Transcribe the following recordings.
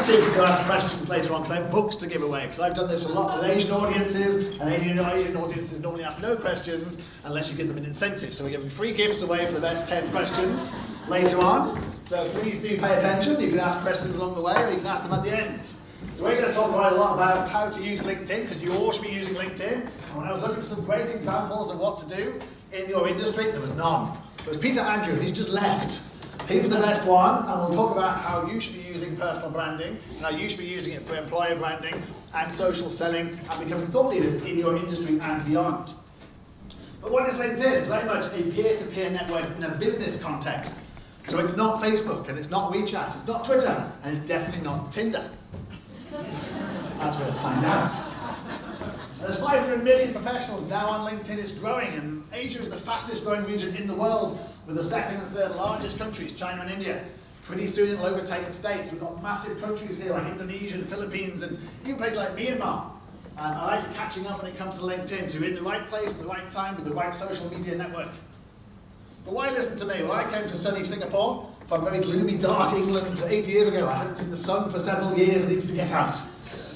active to ask questions later on because I have books to give away. Because I've done this with a lot with Asian audiences, and Asian audiences normally ask no questions unless you give them an incentive. So we're giving free gifts away for the best 10 questions later on. So please do pay attention. You can ask questions along the way, or you can ask them at the end. So we're going to talk quite a lot about how to use LinkedIn, because you all should be using LinkedIn. And when I was looking for some great examples of what to do in your industry, there was none. There was Peter Andrew, and he's just left. He was the best one, and we'll talk about how you should be using personal branding, and how you should be using it for employer branding and social selling, and becoming thought leaders in your industry and beyond. But what is LinkedIn? It's very much a peer-to-peer network in a business context. So it's not Facebook, and it's not WeChat, it's not Twitter, and it's definitely not Tinder. As we'll find out. There's 500 million professionals now on LinkedIn. It's growing, and Asia is the fastest growing region in the world, with the second and third largest countries, China and India. Pretty soon it'll overtake the States. We've got massive countries here like Indonesia and Philippines, and even places like Myanmar. And I like catching up when it comes to LinkedIn, so you're in the right place at the right time with the right social media network. But why listen to me? Well, I came to sunny Singapore from very gloomy, dark England 80 years ago. I hadn't seen the sun for several years and needed to get out.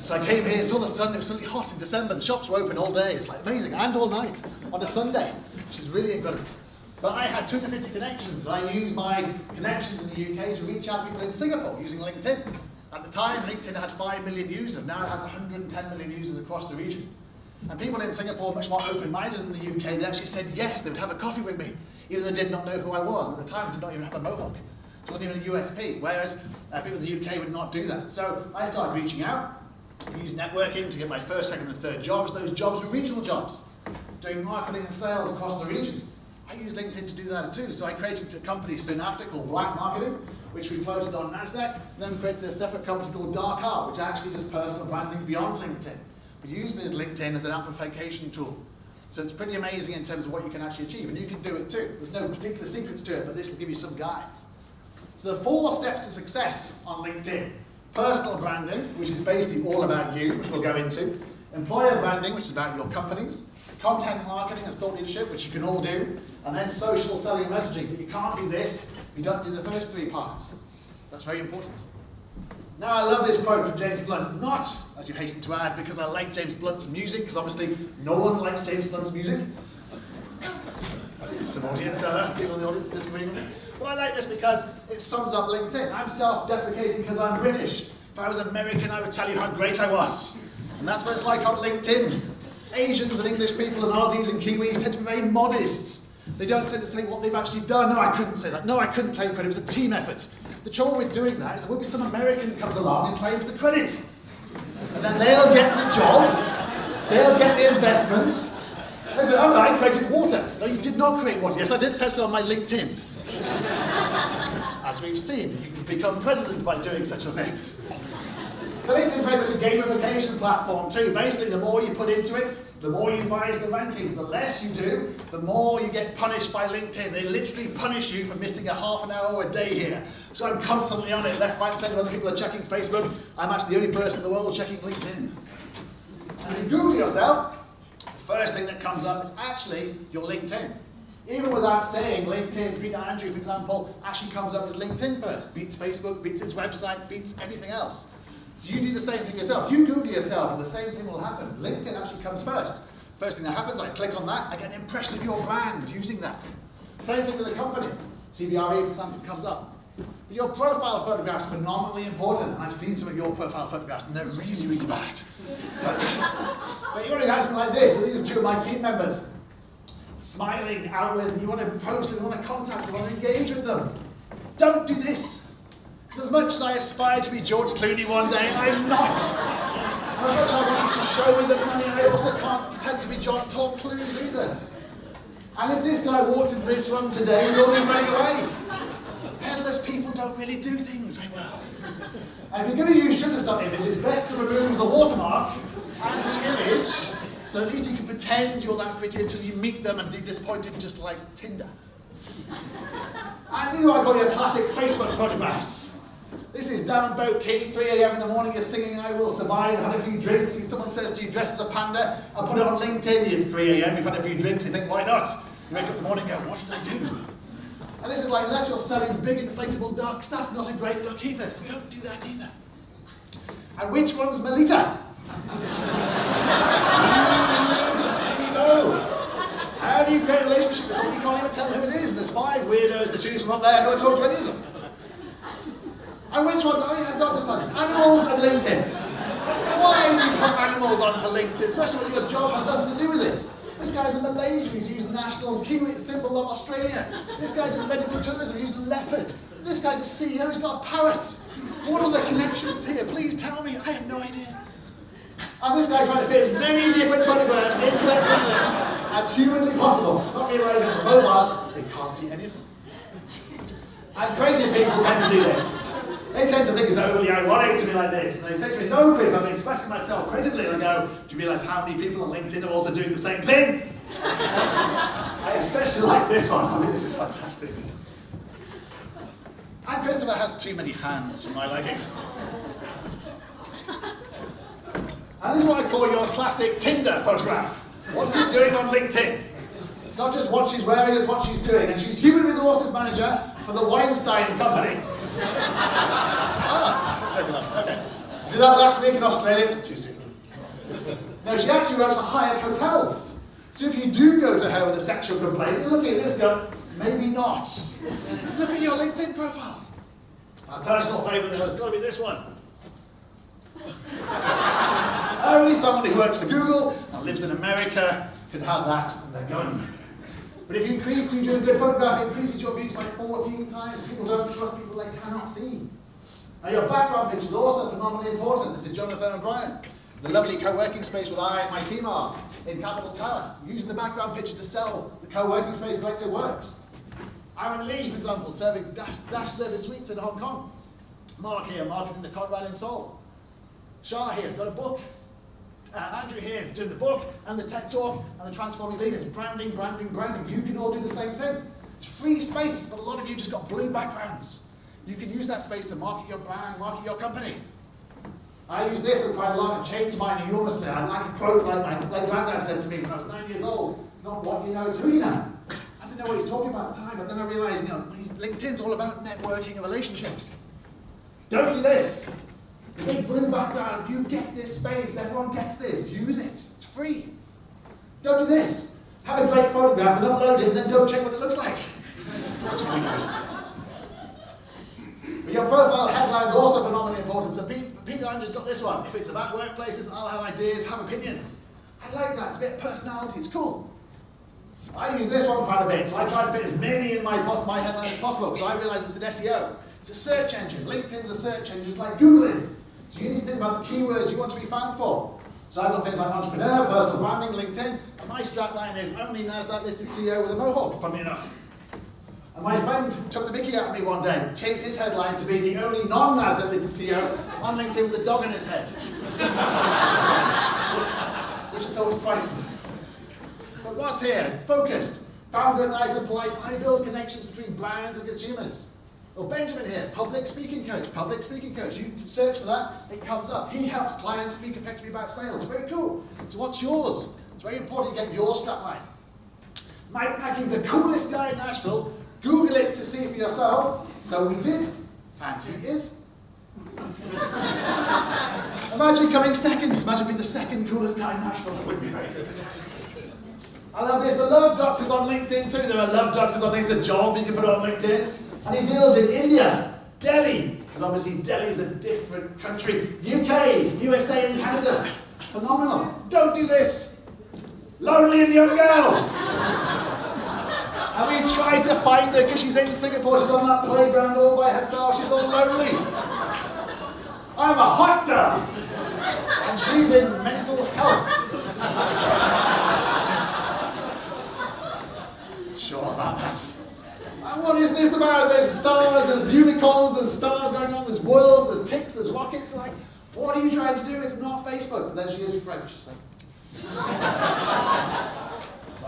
So I came here, saw the sun, it was suddenly hot in December, the shops were open all day, it's like amazing, and all night, on a Sunday, which is really incredible. But I had 250 connections, and I used my connections in the UK to reach out to people in Singapore using LinkedIn. At the time, LinkedIn had 5 million users, now it has 110 million users across the region. And people in Singapore are much more open-minded than the UK. They actually said yes, they would have a coffee with me, even though they did not know who I was. At the time, I did not even have a Mohawk. It wasn't even a USP, whereas people in the UK would not do that. So I started reaching out, used networking to get my first, second, and third jobs. Those jobs were regional jobs, doing marketing and sales across the region. I used LinkedIn to do that too. So I created a company soon after called Black Marketing, which we floated on NASDAQ, and then created a separate company called Dark Art, which actually does personal branding beyond LinkedIn. We use this LinkedIn as an amplification tool. So it's pretty amazing in terms of what you can actually achieve, and you can do it too. There's no particular secrets to it, but this will give you some guides. So the 4 steps to success on LinkedIn. Personal branding, which is basically all about you, which we'll go into. Employer branding, which is about your companies. Content marketing and thought leadership, which you can all do. And then social selling and messaging. But you can't do this if you don't do the first 3 parts. That's very important. Now I love this quote from James Blunt. Not, as you hasten to add, because I like James Blunt's music, because obviously no one likes James Blunt's music. Some audience, people in the audience disagree with me. But I like this because it sums up LinkedIn. I'm self-deprecating because I'm British. If I was American, I would tell you how great I was. And that's what it's like on LinkedIn. Asians and English people and Aussies and Kiwis tend to be very modest. They don't tend to say what they've actually done. No, I couldn't say that. No, I couldn't claim credit. It was a team effort. The trouble with doing that is there will be some American comes along and claims the credit. And then they'll get the job. They'll get the investment. They say, oh, I created water. No, you did not create water. Yes, I did say so on my LinkedIn. As we've seen, you can become president by doing such a thing. So LinkedIn's very much a gamification platform too. Basically, the more you put into it, the more you rise the rankings. The less you do, the more you get punished by LinkedIn. They literally punish you for missing a half an hour a day here. So I'm constantly on it, left, right, centre. Other people are checking Facebook. I'm actually the only person in the world checking LinkedIn. And if you Google yourself, the first thing that comes up is actually your LinkedIn. Even without saying LinkedIn, Peter Andrew, for example, actually comes up as LinkedIn first. Beats Facebook, beats its website, beats everything else. So you do the same thing yourself. You Google yourself and the same thing will happen. LinkedIn actually comes first. First thing that happens, I click on that, I get an impression of your brand using that. Same thing with the company. CBRE, for example, comes up. But your profile photographs are phenomenally important. And I've seen some of your profile photographs and they're really, really bad. But you want to have something like this. So these are 2 of my team members. Smiling outward, you want to approach them, you want to contact them, you want to engage with them. Don't do this. Because as much as I aspire to be George Clooney one day, I'm not. And as much as I want you to show me the money, I also can't pretend to be Tom Cruise either. And if this guy walked into this room today, we'd all be running away. Headless people don't really do things very well. And if you're going to use Shutterstock image, it's best to remove the watermark and the image, so at least you can pretend you're that pretty until you meet them and be disappointed, just like Tinder. And you I've got your classic Facebook photographs. This is down Boat Key, 3 a.m. in the morning, you're singing I Will Survive, had a few drinks, someone says to you, dress as a panda, I'll put it on LinkedIn, it's 3 a.m., you've had a few drinks, you think, why not? You wake up in the morning and go, what did I do? And this is like, unless you're selling big inflatable ducks, that's not a great look either, so don't do that either. And which one's Melita? No. How do you create a relationship with someone you can't even tell who it is? And there's 5 weirdos to choose from up there. I don't talk to any of them. And which ones? Oh yeah, doctor studies. Animals and LinkedIn. Why do you put animals onto LinkedIn, especially when your job has nothing to do with it? This guy's in Malaysia, he's using national Kiwi symbol of Australia. This guy's in medical tourism, he's using leopard. This guy's a CEO, he's got a parrot. What are the connections here? Please tell me, I have no idea. And this guy trying to fit as many different photographs into that thing as humanly possible, not realising it's mobile, they can't see any of them. And crazy people tend to do this. They tend to think it's overly ironic to be like this. And they say to me, no, Chris, I'm expressing myself critically. And I go, do you realise how many people on LinkedIn are also doing the same thing? I especially like this one. I think this is fantastic. And Christopher has too many hands for my liking. And this is what I call your classic Tinder photograph. What's he doing on LinkedIn? It's not just what she's wearing, it's what she's doing. And she's human resources manager for the Weinstein Company. Okay. Did that last week in Australia, it was too soon. No, she actually works for hired hotels. So if you do go to her with a sexual complaint, you're looking at this go, maybe not. Look at your LinkedIn profile. My personal favourite has got to be this one. Only someone who works for Google and lives in America could have that when they're gone. But if you do a good photograph, it increases your views by 14 times. People don't trust people they cannot see. Now your background picture is also phenomenally important. This is Jonathan O'Brien, the lovely co-working space where I and my team are in Capital Tower, using the background picture to sell the co-working space Collective Works. Aaron Lee, for example, serving Dash Service Suites in Hong Kong. Mark here, marketing the Conrad in Seoul. Shah here has got a book. Andrew here is doing the book and the TED Talk and the Transforming Leaders. Branding, branding, branding. You can all do the same thing. It's free space, but a lot of you just got blue backgrounds. You can use that space to market your brand, market your company. I use this quite a lot and changed mine enormously. I like a quote like my granddad said to me when I was 9 years old. It's not what you know, it's who you know. I didn't know what he was talking about at the time, but then I realised, LinkedIn's all about networking and relationships. Don't do this. Big blue background, you get this space, everyone gets this, use it, it's free. Don't do this. Have a great photograph and upload it and then don't check what it looks like. That's ridiculous. But your profile headline is also phenomenally important. So Peter Andrew's got this one. If it's about workplaces, I'll have ideas, have opinions. I like that, it's a bit of personality, it's cool. I use this one quite a bit, so I try to fit as many in my headline as possible because I realise it's an SEO. It's a search engine. LinkedIn's a search engine just like Google is. So you need to think about the keywords you want to be found for. So I've got things like entrepreneur, personal branding, LinkedIn, and my strapline is only NASDAQ listed CEO with a mohawk, funnily enough. And my friend took the mickey out of me one day, changed his headline to be the only non-NASDAQ listed CEO on LinkedIn with a dog in his head. Which I thought was priceless. But what's here? Focused. Founder, nice and polite. I build connections between brands and consumers. Well, Benjamin here, public speaking coach. You search for that, it comes up. He helps clients speak effectively about sales. Very cool. So what's yours? It's very important you get your strapline. Mike Mackey's the coolest guy in Nashville. Google it to see for yourself. So we did. And he is. Imagine coming second. Imagine being the second coolest guy in Nashville. That would be very good. I love this. The love doctors on LinkedIn too. There are love doctors on things. A job you can put on LinkedIn. And he deals in India, Delhi, because obviously Delhi is a different country, UK, USA and Canada. Phenomenal. Don't do this. Lonely and young girl. And we tried to find her because she's in Singapore, she's on that playground all by herself, she's all lonely. I'm a hot girl. And she's in mental health. Sure about that. And what is this about? There's stars, there's unicorns, there's stars going on, there's worlds, there's ticks, there's rockets. Like, what are you trying to do? It's not Facebook. But then she is French. So. I'm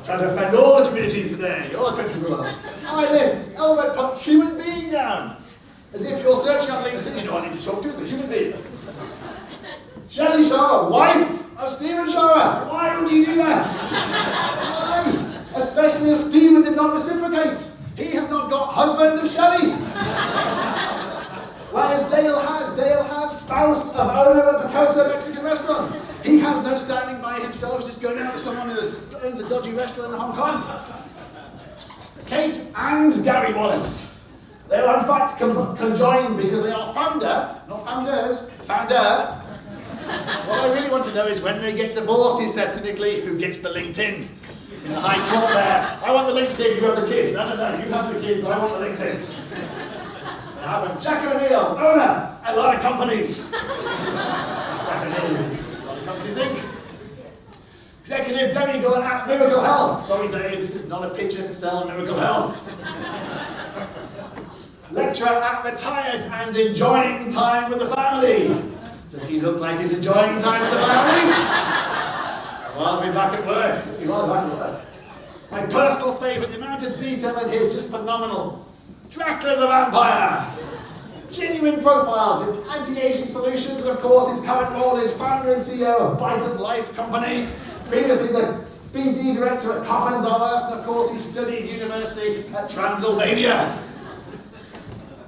trying to offend all the communities today, all the countries of the world. I like this. Albert put human being down. As if you're searching on LinkedIn, you know what I need to talk to, it's a human being. Shelley Sharma, wife of Stephen Sharma. Why would you do that? Why? Especially as Stephen did not reciprocate. He has not got husband of Shelley. Whereas Dale has spouse of owner of a Picosa Mexican restaurant. He has no standing by himself, he's just going out with someone who owns a dodgy restaurant in Hong Kong. Kate and Gary Wallace. They are in fact conjoined because they are founder, not founders, founder. What I really want to know is when they get divorced, he says cynically, who gets the LinkedIn? In the High Court there. I want the LinkedIn, you have the kids. No, you have the kids, I want the LinkedIn. I have Jack O'Neill, owner, a lot of companies. Jack O'Neill, a lot of companies Inc. Executive demigod at Miracle Health. Sorry Dave, this is not a picture to sell Miracle Health. Lecturer at retired and enjoying time with the family. Does he look like he's enjoying time with the family? Well, I'll be back at work. You are back at work. My personal favourite, the amount of detail in here is just phenomenal. Dracula the Vampire. Genuine profile with anti-aging solutions, and of course his current role is founder and CEO of Bite of Life Company. Previously the BD director at Coffins R Us, and of course he studied university at Transylvania.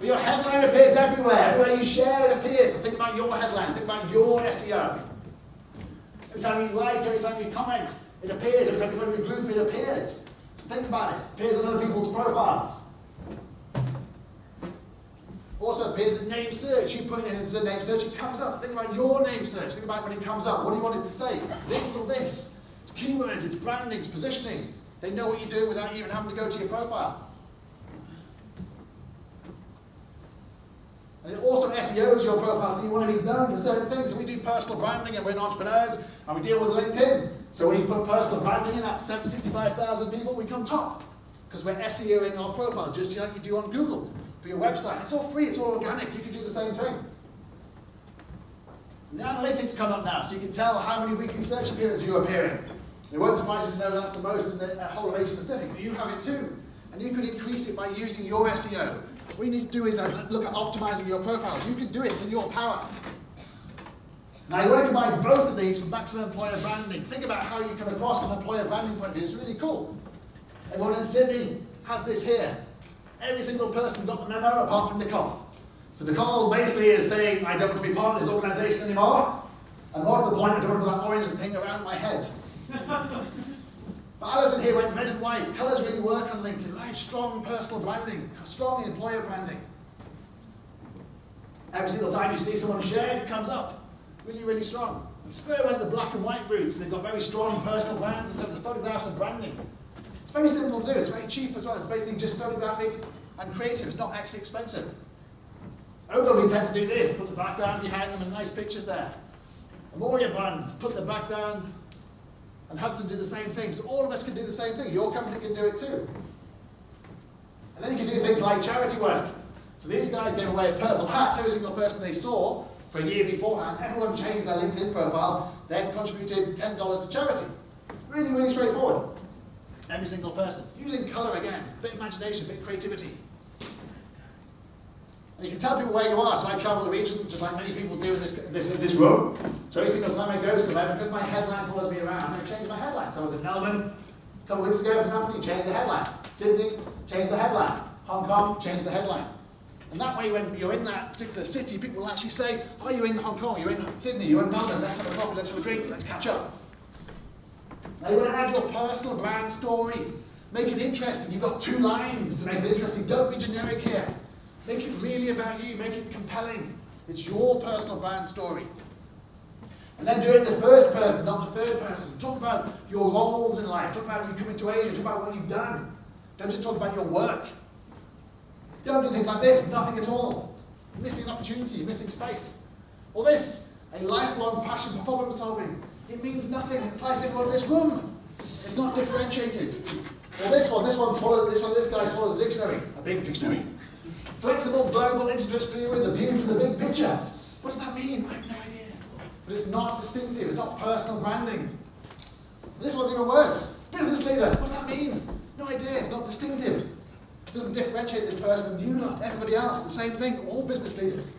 Your headline appears everywhere. Everywhere you share, it appears. So think about your headline. Think about your SEO. Every time you like, every time you comment, it appears. Every time you put it in a group, it appears. So think about it. It appears on other people's profiles. Also appears in name search. You put it into the name search, it comes up. Think about your name search. Think about when it comes up. What do you want it to say? This or this. It's keywords, it's branding, it's positioning. They know what you do without even having to go to your profile. And it also SEOs your profile, so you want to be known for certain things. So we do personal branding, and we're entrepreneurs, and we deal with LinkedIn. So when you put personal branding in at 65,000 people, we come top. Because we're SEOing our profile, just like you do on Google for your website. It's all free, it's all organic, you can do the same thing. And the analytics come up now, so you can tell how many weekly search appearances you're appearing. It won't surprise you to know that's the most in the whole of Asia Pacific, but you have it too. And you can increase it by using your SEO. What you need to do is look at optimizing your profiles. You can do it, it's in your power. Now you want to combine both of these for maximum employer branding. Think about how you come across from an employer branding point of view. It's really cool. Everyone in Sydney has this here. Every single person got the memo apart from Nicole. So Nicole basically is saying, I don't want to be part of this organization anymore. And more to the point, I don't want to put that orange thing around my head. But Alison here went red and white. Colours really work on LinkedIn. Right? Strong personal branding, strong employer branding. Every single time you see someone shared, it comes up. Really, really strong. And Spur went the black and white routes. They've got very strong personal brands in terms of photographs and branding. It's very simple to do. It's very cheap as well. It's basically just photographic and creative. It's not actually expensive. Ogilvy tend to do this. Put the background behind them and nice pictures there. Amoria brand, put the background. And Hudson do the same thing. So all of us can do the same thing. Your company can do it too. And then you can do things like charity work. So these guys gave away a purple hat to every single person they saw for a year beforehand. Everyone changed their LinkedIn profile, then contributed $10 to charity. Really, really straightforward. Every single person. Using colour again, a bit of imagination, a bit of creativity. And you can tell people where you are. So I travel the region, just like many people do in this room. So every single time I go somewhere, because my headline follows me around, I change my headline. So I was in Melbourne a couple of weeks ago, for example, you change the headline. Sydney, change the headline. Hong Kong, change the headline. And that way, when you're in that particular city, people will actually say, oh, you're in Hong Kong, you're in Sydney, you're in Melbourne, let's have a coffee, let's have a drink, let's catch up. Now you want to add your personal brand story. Make it interesting. You've got 2 lines to make it interesting. Don't be generic here. Make it really about you, make it compelling. It's your personal brand story. And then do it in the first person, not the third person. Talk about your roles in life. Talk about you coming to Asia. Talk about what you've done. Don't just talk about your work. Don't do things like this, nothing at all. You're missing an opportunity, you're missing space. Or this, a lifelong passion for problem solving. It means nothing, it applies to everyone in this room. It's not differentiated. Or this guy swallowed a dictionary, a big dictionary. Flexible, global, interdisciplinary with a view for the big picture. What does that mean? I have no idea. But it's not distinctive, it's not personal branding. This one's even worse. Business leader, what does that mean? No idea, it's not distinctive. It doesn't differentiate this person from you lot, everybody else, the same thing, all business leaders.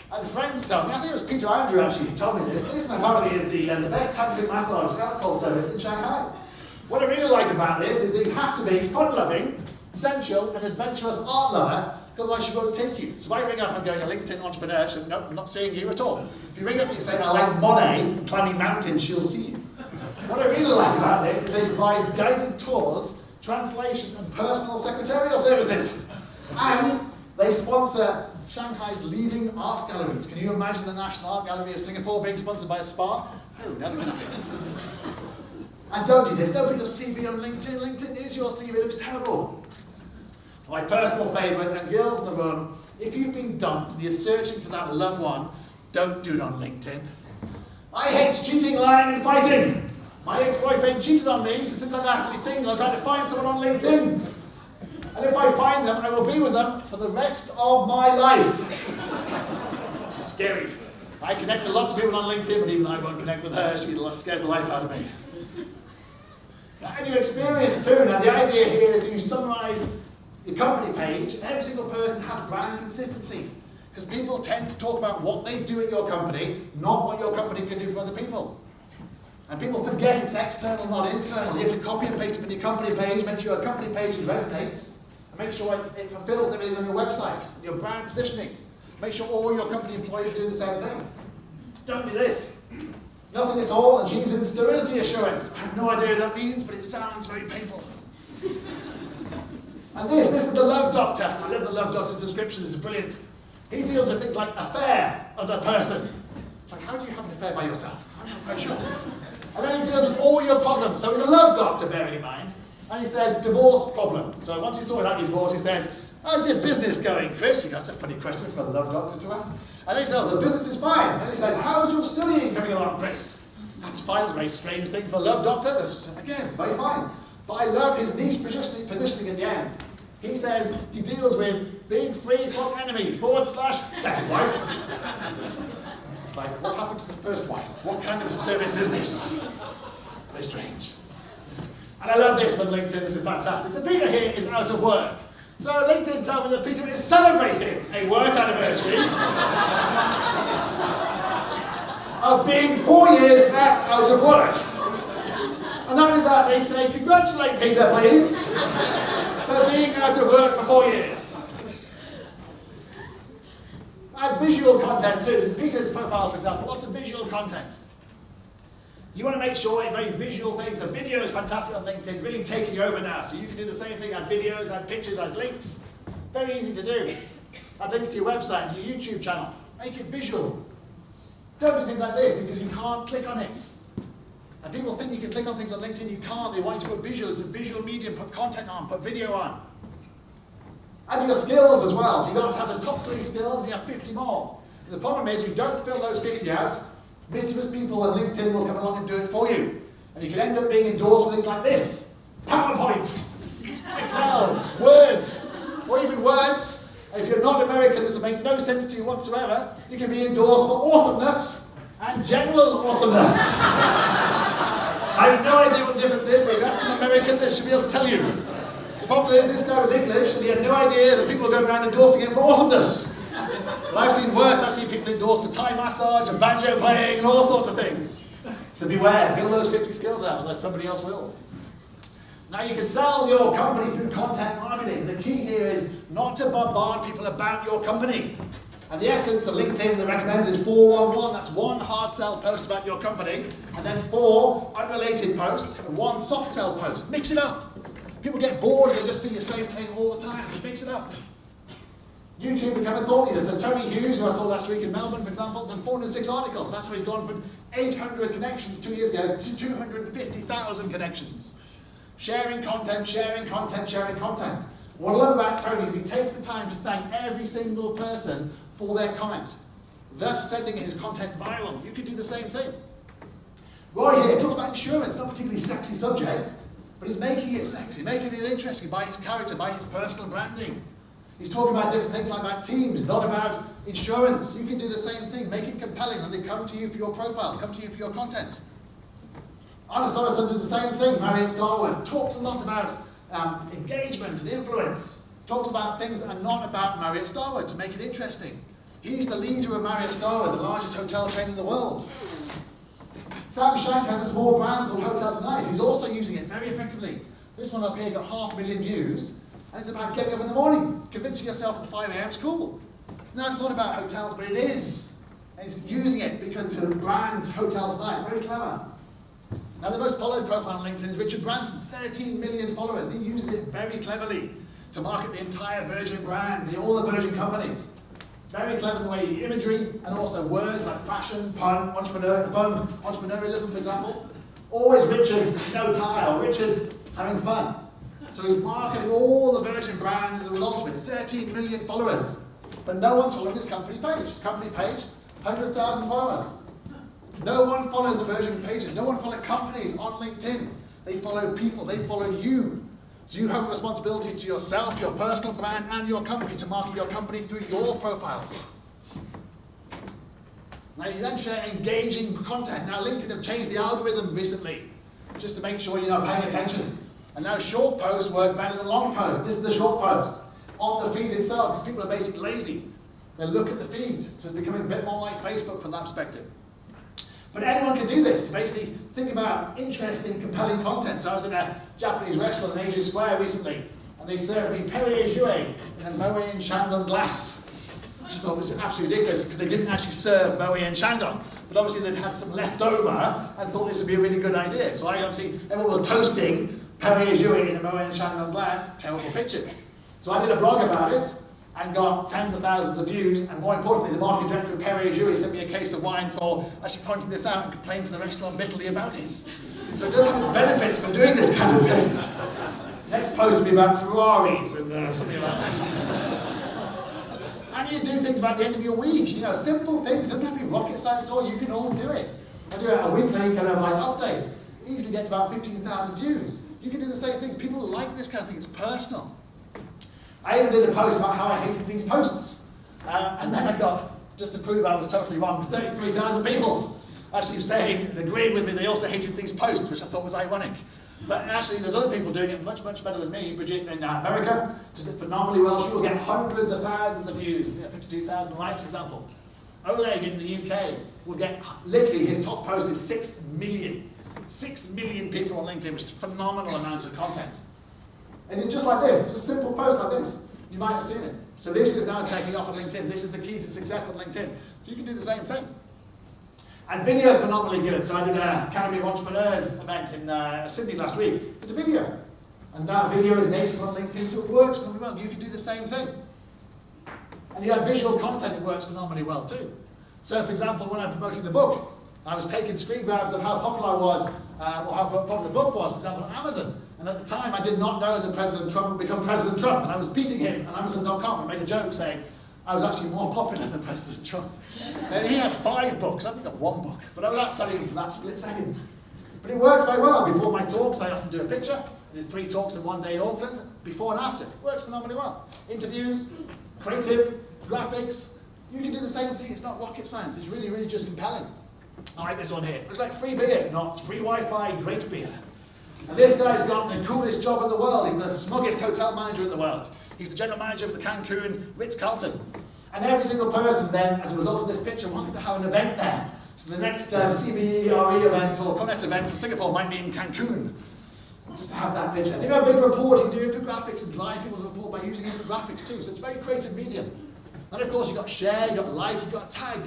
And friends tell me, I think it was Peter Andrew actually who told me this. This, my family, is the best tantric massage and alcohol service in Shanghai. What I really like about this is that you have to be fun-loving, sensual and adventurous art lover otherwise she won't take you. So if I ring up and go, a LinkedIn entrepreneur, she'll, no, I'm not seeing you at all. If you ring up and you say, I like Monet and climbing mountains, she'll see you. What I really like about this is they provide guided tours, translation and personal secretarial services. And they sponsor Shanghai's leading art galleries. Can you imagine the National Art Gallery of Singapore being sponsored by a spa? Oh, never can happen. And don't do this, don't put your CV on LinkedIn. LinkedIn is your CV, it looks terrible. My personal favourite, and girls in the room, if you've been dumped and you're searching for that loved one, don't do it on LinkedIn. I hate cheating, lying and fighting. My ex-boyfriend cheated on me, so since I'm happily single, I'm trying to find someone on LinkedIn. And if I find them, I will be with them for the rest of my life. Scary. I connect with lots of people on LinkedIn, but even I won't connect with her. She scares the life out of me. And your experience too. Now the idea here is that you summarise the company page, and every single person has brand consistency. Because people tend to talk about what they do at your company, not what your company can do for other people. And people forget it's external, not internal. You have to copy and paste it on your company page, make sure your company page resonates, and make sure it fulfills everything on your website, your brand positioning. Make sure all your company employees do the same thing. Don't do this. Nothing at all, and she's in sterility assurance. I have no idea what that means, but it sounds very painful. And this is the Love Doctor. I love the Love Doctor's description, this is brilliant. He deals with things like affair of the person. It's like, how do you have an affair by yourself? I'm not quite sure. And then he deals with all your problems. So he's a love doctor, bearing in mind. And he says, divorce problem. So once he's sorted out your divorce, he says, how's your business going, Chris? That's a funny question for a love doctor to ask. And then he says, oh, the business is fine. And he says, how's your studying coming along, Chris? That's fine. It's a very strange thing for a love doctor. Again, it's very fine. But I love his niche positioning at the end. He says he deals with being free from enemy, / second wife. It's like, what happened to the first wife? What kind of service is this? Very strange. And I love this from LinkedIn, this is fantastic. So Peter here is out of work. So LinkedIn told me that Peter is celebrating a work anniversary of being 4 years out of work. And not only that, they say, congratulate Peter, please, for being out of work for 4 years. And visual content too. In Peter's profile, for example, lots of visual content. You want to make sure a very visual thing. So video is fantastic on LinkedIn, really taking over now. So you can do the same thing, add videos, add pictures, add links. Very easy to do. Add links to your website, to your YouTube channel. Make it visual. Don't do things like this because you can't click on it. And people think you can click on things on LinkedIn, you can't. They want you to put visual. It's a visual medium, put content on, put video on. Add your skills as well. So you don't have to have the top 3 skills and you have 50 more. And the problem is, if you don't fill those 50 out, mischievous people on LinkedIn will come along and do it for you. And you can end up being endorsed for things like this. PowerPoint, Excel, Word, or even worse, if you're not American, this will make no sense to you whatsoever, you can be endorsed for awesomeness and general awesomeness. I have no idea what the difference is, but if you ask some American, they should be able to tell you. The problem is, this guy was English, and he had no idea that people were going around endorsing him for awesomeness. But I've seen worse. I've seen people endorsed for Thai massage and banjo playing and all sorts of things. So beware, fill those 50 skills out, unless somebody else will. Now you can sell your company through content marketing. The key here is not to bombard people about your company. And the essence of LinkedIn that recommends is 411. That's 1 hard sell post about your company, and then 4 unrelated posts, and 1 soft sell post. Mix it up. People get bored, they just see the same thing all the time. So mix it up. YouTube become a thought leader. So Tony Hughes, who I saw last week in Melbourne, for example, has done 406 articles. That's where he's gone from 800 connections 2 years ago to 250,000 connections. Sharing content, sharing content, sharing content. What I love about Tony is he takes the time to thank every single person for their comment, thus sending his content viral. You can do the same thing. Roy here talks about insurance, not a particularly sexy subject, but he's making it sexy, making it interesting by his character, by his personal branding. He's talking about different things like about teams, not about insurance. You can do the same thing, make it compelling, and they come to you for your profile, come to you for your content. Anna Sorrison did the same thing. Marriott Starwood talks a lot about engagement and influence. Talks about things that are not about Marriott Starwood to make it interesting. He's the leader of Marriott Starwood, the largest hotel chain in the world. Sam Shank has a small brand called Hotel Tonight. He's also using it very effectively. This one up here got 500,000 views. And it's about getting up in the morning, convincing yourself that the 5 a.m. is cool. No, it's not about hotels, but it is. And it's using it because to brand Hotel Tonight, very clever. Now the most followed profile on LinkedIn is Richard Branson, 13 million followers. He uses it very cleverly to market the entire Virgin brand, all the Virgin companies. Very clever in the way he imagery and also words like fashion, pun, entrepreneurialism, for example. Always Richard, no tie, or Richard having fun. So he's marketing all the Virgin brands as a result of it, 13 million followers. But no one's following his company page. His company page, 100,000 followers. No one follows the Virgin pages. No one follows companies on LinkedIn. They follow people. They follow you. So you have a responsibility to yourself, your personal brand, and your company to market your company through your profiles. Now you then share engaging content. Now LinkedIn have changed the algorithm recently, just to make sure you're not paying attention. And now short posts work better than long posts. This is the short post on the feed itself, because people are basically lazy. They look at the feed, so it's becoming a bit more like Facebook from that perspective. But anyone can do this. Basically, think about interesting, compelling content. So I was in a Japanese restaurant in Asia Square recently, and they served me Perrier-Jouet in a Moet and Chandon glass. Which I thought was absolutely ridiculous, because they didn't actually serve Moet and Chandon. But obviously they'd had some left over, and thought this would be a really good idea. So everyone was toasting Perrier-Jouet in a Moet and Chandon glass. Terrible pictures. So I did a blog about it, and got tens of thousands of views, and more importantly, the marketing director of Perrier-Jouet sent me a case of wine for actually pointing this out and complaining to the restaurant bitterly about it. So it does have its benefits for doing this kind of thing. Next post will be about Ferraris and something like that. And you do things about the end of your week, simple things, doesn't have to be rocket science at all, you can all do it. I do a weekly kind of like update, it easily gets about 15,000 views. You can do the same thing, people like this kind of thing, it's personal. I even did a post about how I hated these posts. And then I got, just to prove I was totally wrong, 33,000 people actually saying, agreeing with me, they also hated these posts, which I thought was ironic. But actually, there's other people doing it much, much better than me. Bridget in America does it phenomenally well. She will get hundreds of thousands of views, 52,000 likes, for example. Oleg in the UK will get, literally, his top post is 6 million. 6 million people on LinkedIn, which is a phenomenal amount of content. And it's just like this, it's a simple post like this. You might have seen it. So this is now taking off on LinkedIn. This is the key to success on LinkedIn. So you can do the same thing. And video is phenomenally good. So I did an Academy of Entrepreneurs event in Sydney last week. Did a video. And now video is native on LinkedIn, so it works phenomenally well. You can do the same thing. And you have visual content, it works phenomenally well too. So for example, when I'm promoting the book, I was taking screen grabs of how popular I was, or how popular the book was, for example, on Amazon. And at the time, I did not know that President Trump would become President Trump, and I was beating him on Amazon.com. I made a joke saying I was actually more popular than President Trump. And he had 5 books, I've got 1 book, but I was outselling him for that split second. But it works very well. Before my talks, I often do a picture. I did 3 talks in one day in Auckland, before and after. It works phenomenally well. Interviews, creative, graphics. You can do the same thing. It's not rocket science. It's really, really just compelling. I like this one here. It looks like free beer. It's not. It's free Wi-Fi, great beer. And this guy's got the coolest job in the world. He's the smuggest hotel manager in the world. He's the general manager of the Cancun Ritz-Carlton. And every single person then, as a result of this picture, wants to have an event there. So the next CBRE event or Corenet event for Singapore might be in Cancun. Just to have that picture. And if you have a big report, you can do infographics and drive people to report by using infographics too. So it's a very creative medium. And of course, you've got share, you've got like, you've got tag.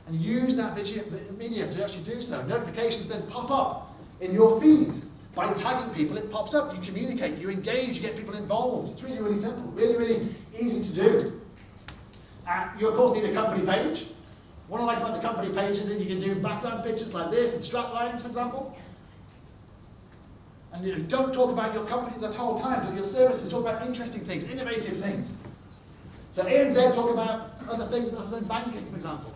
And use that medium to actually do so. Notifications then pop up in your feed. By tagging people, it pops up, you communicate, you engage, you get people involved. It's really, really simple, really, really easy to do. You of course need a company page. What I like about the company pages is you can do background pictures like this and strap lines, for example. And you don't talk about your company the whole time, do your services, talk about interesting things, innovative things. So ANZ talk about other things other than banking, for example.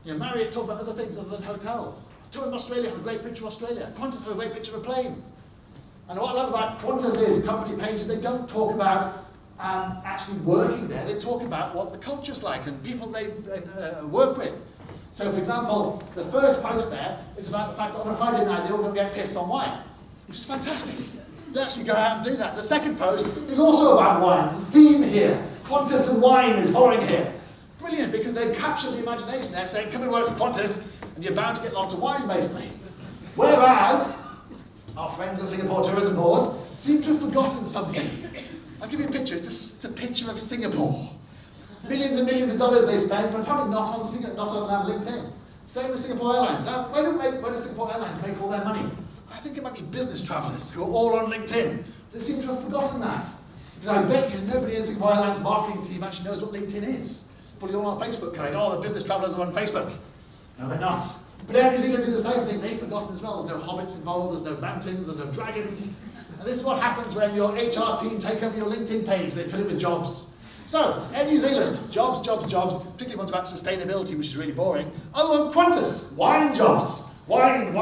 Marriott talk about other things other than hotels. Tour in Australia, have a great picture of Australia. Qantas have a great picture of a plane. And what I love about Qantas is company pages, they don't talk about actually working there. They talk about what the culture's like and people they work with. So for example, the first post there is about the fact that on a Friday night they all going to get pissed on wine, which is fantastic. They actually go out and do that. The second post is also about wine. The theme here, Qantas and wine is following here. Brilliant, because they've captured the imagination. They're saying, come and work for Qantas, and you're bound to get lots of wine, basically. Whereas, our friends at Singapore Tourism Board seem to have forgotten something. I'll give you a picture. It's a picture of Singapore. Millions and millions of dollars they spend, but probably not on LinkedIn. Same with Singapore Airlines. Now, where do Singapore Airlines make all their money? I think it might be business travellers who are all on LinkedIn. They seem to have forgotten that. Because I bet you nobody in Singapore Airlines marketing team actually knows what LinkedIn is. But you're all on Facebook going, oh, the business travellers are on Facebook. No, they're not. But Air New Zealand do the same thing. They've forgotten as well. There's no hobbits involved, there's no mountains, there's no dragons. And this is what happens when your HR team take over your LinkedIn page. They fill it with jobs. So, Air New Zealand, jobs, particularly ones about sustainability, which is really boring. Other one, Qantas, wine jobs. Wine.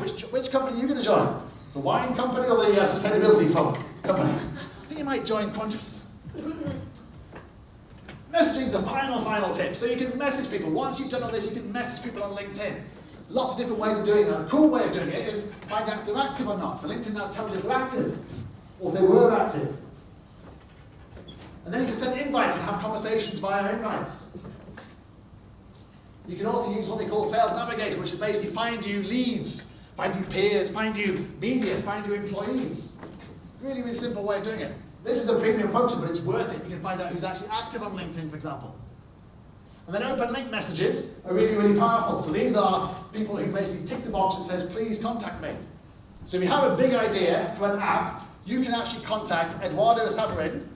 Which company are you going to join? The wine company or the sustainability company? I think you might join Qantas. Messaging is the final tip. So you can message people. Once you've done all this, you can message people on LinkedIn. Lots of different ways of doing it. And the cool way of doing it is find out if they're active or not. So LinkedIn now tells you if they're active, or if they were active. And then you can send invites and have conversations via invites. You can also use what they call Sales Navigator, which is basically find you leads, find you peers, find you media, find you employees. Really, really simple way of doing it. This is a premium function, but it's worth it. You can find out who's actually active on LinkedIn, for example. And then open link messages are really, really powerful. So these are people who basically tick the box that says, please contact me. So if you have a big idea for an app, you can actually contact Eduardo Saverin,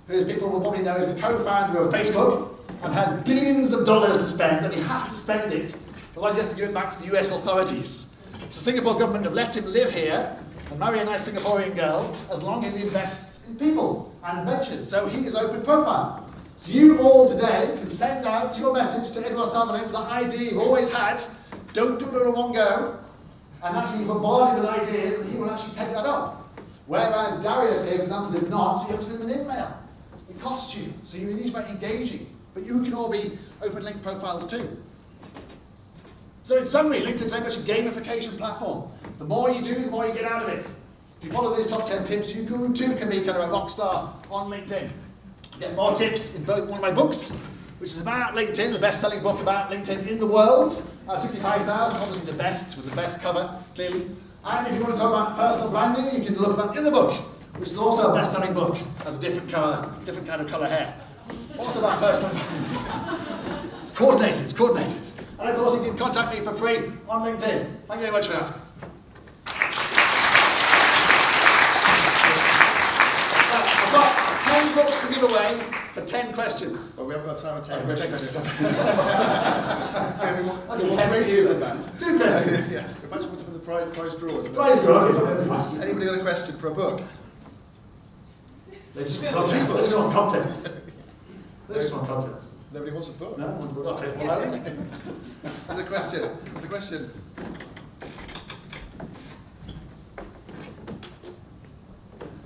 who, as people will probably know, is the co-founder of Facebook and has billions of dollars to spend, and he has to spend it, otherwise he has to give it back to the US authorities. So Singapore government have let him live here and marry a nice Singaporean girl as long as he invests in people and ventures. So he is open profile. So you all today can send out your message to Eduardo Saverin with the ID you've always had. Don't do it all in one go. And actually bombard him with ideas, and he will actually take that up. Whereas Darius here, for example, is not, so you have to send him an email. It costs you, so you need to be engaging. But you can all be open link profiles too. So in summary, LinkedIn is very much a gamification platform. The more you do, the more you get out of it. If you follow these top 10 tips, you too can be kind of a rock star on LinkedIn. Get more tips in both one of my books, which is about LinkedIn, the best-selling book about LinkedIn in the world. 65,000, obviously the best, with the best cover, clearly. And if you want to talk about personal branding, you can look about in the book, which is also a best-selling book, has a different kind of colour hair. Also about personal branding. It's coordinated. And of course, you can contact me for free on LinkedIn. Thank you very much for that. I've got 10 books to give away for 10 questions. Well, we haven't got time for 10. We'll take questions. So we want raise than that. 2 questions. Yeah. Imagine what's for the prize draw. Prize draw, okay. Anybody got a question for a book? They just want content. They just want content. Nobody wants a book? No, I'll take one. There's a question.